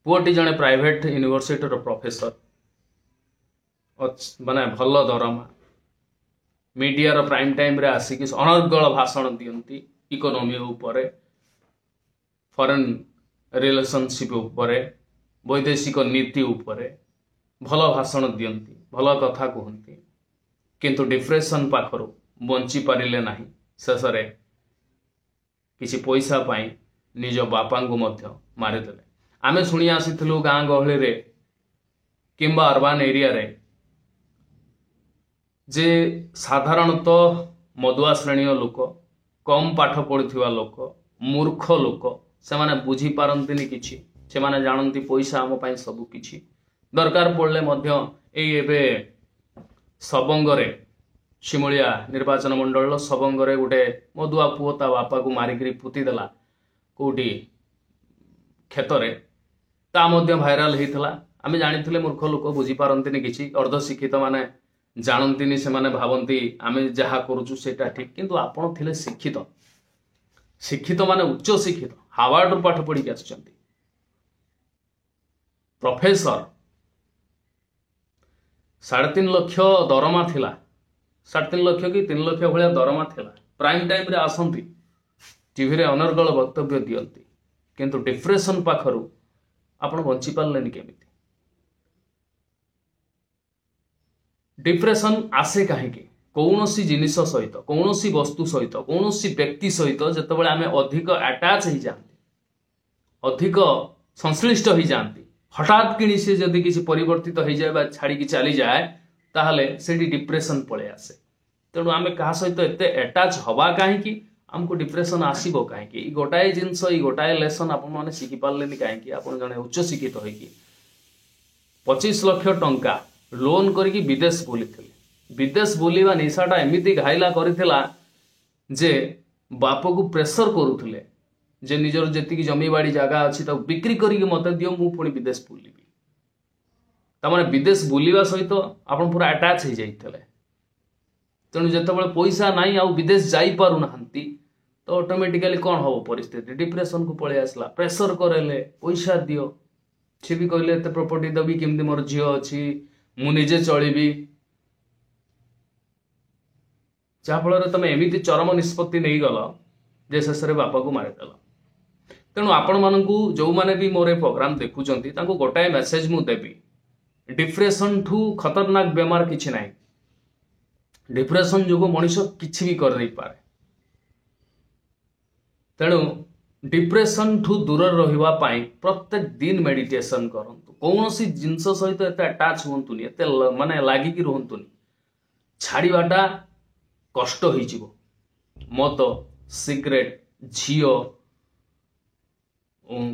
पुओटी जड़े private university professor माने भल दरमा मीडिया प्राइम टाइम रे आसिक अनर्गल भाषण दियंती इकोनॉमी उपरे फॉरेन रिलेशनशिप उपरे वैदेशिक नीति उपरे भल भाषण दियंती भल कथा कहती किंतु डिप्रेशन पाखरु बंची पारिले नाही शेष रे किसी पैसा पाई निज बापा को मध्य मारिदेले आमे शुणी आसीथिलु गाँ गहली रे किंबा अर्बान एरिया रे जे साधारणतः मदुआ श्रेणी लोक कम पाठ पढ़ुवा लोक मूर्ख लोक से माने बुझी पारंतिनी किछि से माने जानती पैसा आम पाई सब किछि दरकार पड़ले मध्य एबे सबंगरे शिमुलिया निर्वाचन मंडल सबंगरे गोटे मदुआ पुओ ता बापा को मारिकरी पुती देला कोटी क्षेत्र ता मध्य भाइराल होता आम जानी मूर्ख लोक बुझी पारंतिनी किछि अर्धशिक्षित माने जानती से माने भावती आम जहाँ करुचु सेटा ठीक किंतु आपण थिले शिक्षित शिक्षित माने उच्च शिक्षित हार्वर्ड रु पाठ पढ़ी आसुचंती प्रोफेसर 3.5 लाख दरमा थिला 3.5 लाख कि 3 लाख भाया दरमा थिला प्राइम टाइम रे आसंती टीवी रे अनर्गल वक्तव्य दियंती किंतु डिप्रेशन पाखरु आपण बंची पारलेनी केमिति डिप्रेशन आसे कहीं कौनसी जिनिस सहित कौनसी वस्तु सहित कौनसी व्यक्ति सहित जितेबाला आम अधिक अटैच हो जाती अधिक संश्लिष्ट हो जाती हठात कि सी जदि किसी परिवर्तित हो जाए छाड़ी चली जाए ताहले सेठी डिप्रेशन पळे आसे तेणु आम क्या सहित एते अटैच हवा कहीं आमको डिप्रेशन आसब कहीं गोटाए जिनस गोटाए लेसन आपण मैंने शिखि पारे कहीं आप जड़े उच्च शिक्षित हो 25 लाख टंका लोन करके विदेश बुली विदेश बुलवा निशाटा एमती घाइला करथिला जे बाप को प्रेसर करुले जे निजर जेतिकी जमी बाड़ी जगह अच्छी बिक्री करके मत दियो मु पुणी विदेश बुलबी तमाने विदेश बुलवा सहित आपण पूरा अटैच हो जाइए तेणु जितेबाला पैसा नाई आउ विदेश जाई पारु नाहंती तो ऑटोमेटिकली कौन हम परिस्थिति डिप्रेशन को पलि आसला प्रेसर करेले पैसा दियो सी भी कहले एत प्रॉपर्टी देवी केमती मोर झील अच्छी मु निजे चलिबी जहाँफल तुम एमती चरम निष्पत्ति नहीं गल जे शेष में बापा को मारिदेल तेणु आपण मानू जो मैंने भी मोर प्रोग्राम देखुंत गोटाए मेसेज मु देवी डिप्रेशन ठू खतरनाक बेमार किछि ना डिप्रेशन जो मनीष किछि भी कर नहीं पारे तेणु डिप्रेशन ठू दूर रहिबा पाई प्रत्येक दिन मेडिटेशन करंतु कौन सी जिनस सहित एत अटैच हुंतुनी एत माने लागिकी रुहंतुनी छाड़ीबाटा कष्ट हो मद सिगरेट झील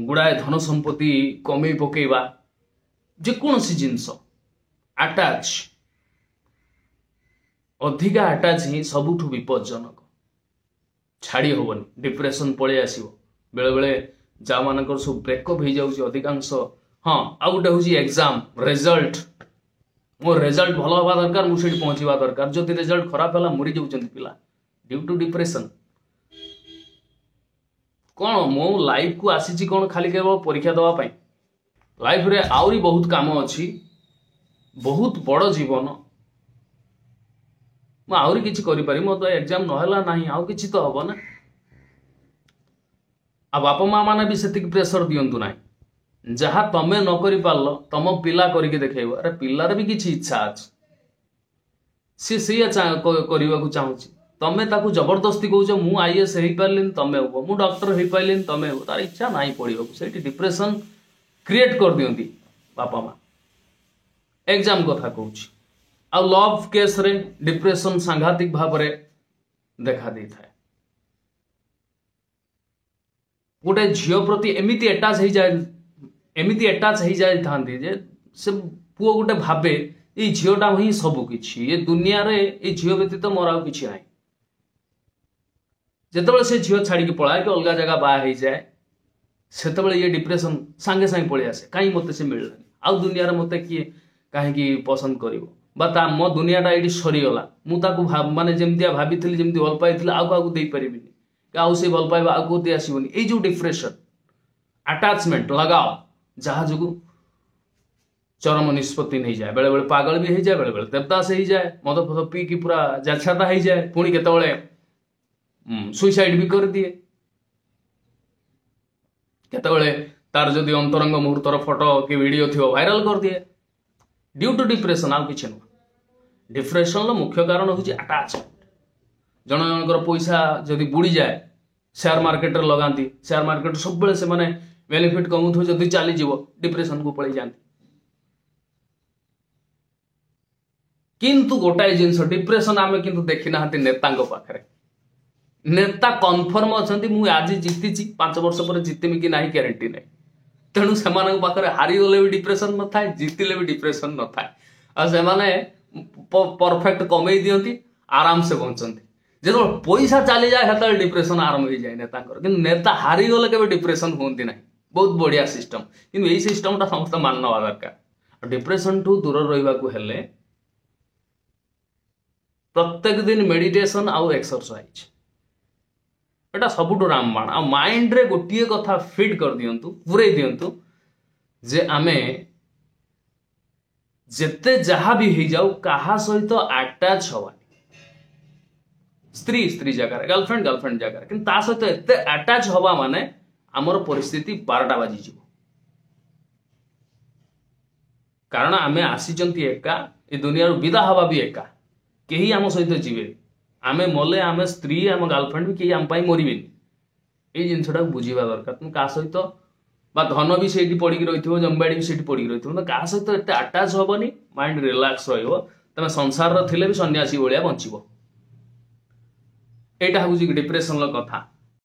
गुड़ाए धन संपत्ति कमे पकेबा जेकोसी जिनस अटैच अधिका अटैच ही सबुठु विपज्जनक छाड़ी होबनी डिप्रेशन पलि आसीबो बेले बेले जा मानकर सब ब्रेकअप हो जाउची अधिकांश हाँ आ गोटे हूँ एग्जाम रिजल्ट मो रिजल्ट भल हवा दरकार मुझे पहुंचवा दरकार जदि रिजल्ट खराब है मरी जाऊँ पिला ड्यू टू डिप्रेशन कौन मो लाइफ को आसी कौन खाली केवल परीक्षा दवाई लाइफ रे आउरी बहुत काम अच्छी बहुत बड़ जीवन मु आउरी किछि करि पारि मो तो एग्जाम नहला नाही आउ किछि तो हबो ना आ बापा माँ माने भी सेतिक प्रेशर दियंतु नाही जहाँ तमें न करि पारलो तम पिला करके देखैबो अरे पिलार भी किछि इच्छा अछि सी सेया करबा को चाहूची तमें ताकू जबरदस्ती कहूछ मु आईएएस हो पारे तमें हो मु डॉक्टर हो पारे तमें हो तार इच्छा ना पढ़ा से डिप्रेशन क्रिएट कर दियंती बापा माँ एग्जाम कथा कहूँ आ लव केस रे डिप्रेशन सांघातिक भाव में देखा दे था गोटे झील प्रति एमती अटैच हो जाए एमती अटैच हो जाए था से पुओ गोटे भावे ये झीलटा ही सबकि ये दुनिया रे ये झील व्यतीत मोर आउ कि ना जिते से झील छाड़ी पलाए कि अलग जगह बाहा हो जाए से ये डिप्रेशन सांगे सांगे पलि आसे कहीं मत से मिललानी आउ दुनिया रे मत किए कहीं पसंद कर मो दुनियाटा ये सरीगला मुझे माने जमती भाभी जमी भल पाई आगे दे पारिनी आउ से भल पाइबा आगे आसबनी ये जो डिप्रेशन अटैचमेंट लगाओ जहाँ जो चरम निष्पत्ति नहीं जाए बेले बेले पागल भी हो जाए बेले बेले देवदास हो जाए मद फद पी कि पूरा जाछाता हो जाए पुणी केतबेले सुइसाइड भी कर दिए केतबेले तार जदि अंतरंग मुहूर्तर फोटो कि वीडियो थी वायरल कर दिए ड्यू टू डिप्रेशन आउ किसी नुह डिप्रेशन मुख्य कारण हूँ अटैचमेंट जन जनकर पैसा जदि बुड़ी जाए शेयर मार्केट रे लगाती शेयर मार्केट सब से माने बेनिफिट कमु जदि चली जीव डिप्रेशन को पड़े जाती किंतु गोटाए जिनस डिप्रेशन आम किंतु देखी ना नेता पाखे नेता कन्फर्म अच्छा मुझे आज जीति 5 वर्ष पर जीतमी कि ना ग्यारंटी नहीं तेणु से पाखे हारीगले भी डिप्रेशन न था जीतिले भी डिप्रेशन न था से परफेक्ट कमे दिखती आराम से बचती जो पैसा चली जाए से डिप्रेशन आरंभ हो जाए नेता कि नेता हारीगले के डिप्रेशन हमें ना बहुत बढ़िया सिस्टम कि यही सिस्टमटा समस्त मान दरकार डिप्रेशन ठू दूर रहा प्रत्येक दिन मेडिटेशन आउ एक्सरसाइज एटा सबुठ रामबाण आ माइंड रे गोटे कथा फिट कर दियंतु पूरे दियंतु जे आमे जेते जहा भी हो जाऊ कहा सहित अटैच हवानी स्त्री स्त्री जगह गर्लफ्रेंड जगह कि सहित एते अटैच हवा माने आमर परिस्थिति 12टा बाजी जीव कारण आमे आसीचंती एका ए दुनिया विदा हवा भी एका कहीं आम सहित जीवे आमे मले आमे स्त्री आम गर्लफ्रेंड भी कहीं आम मरबे ये जिनसा बुझा दरकार तुम क्या सहित बा धन भी से पड़ी रही जमीबाड़ी भी से पड़ी रही तो क्या सहित एत अटैच हेनी माइंड रिलैक्स तुम संसार थे भी सन्यासी भाया बचब यहाँ हूँ डिप्रेशन कथा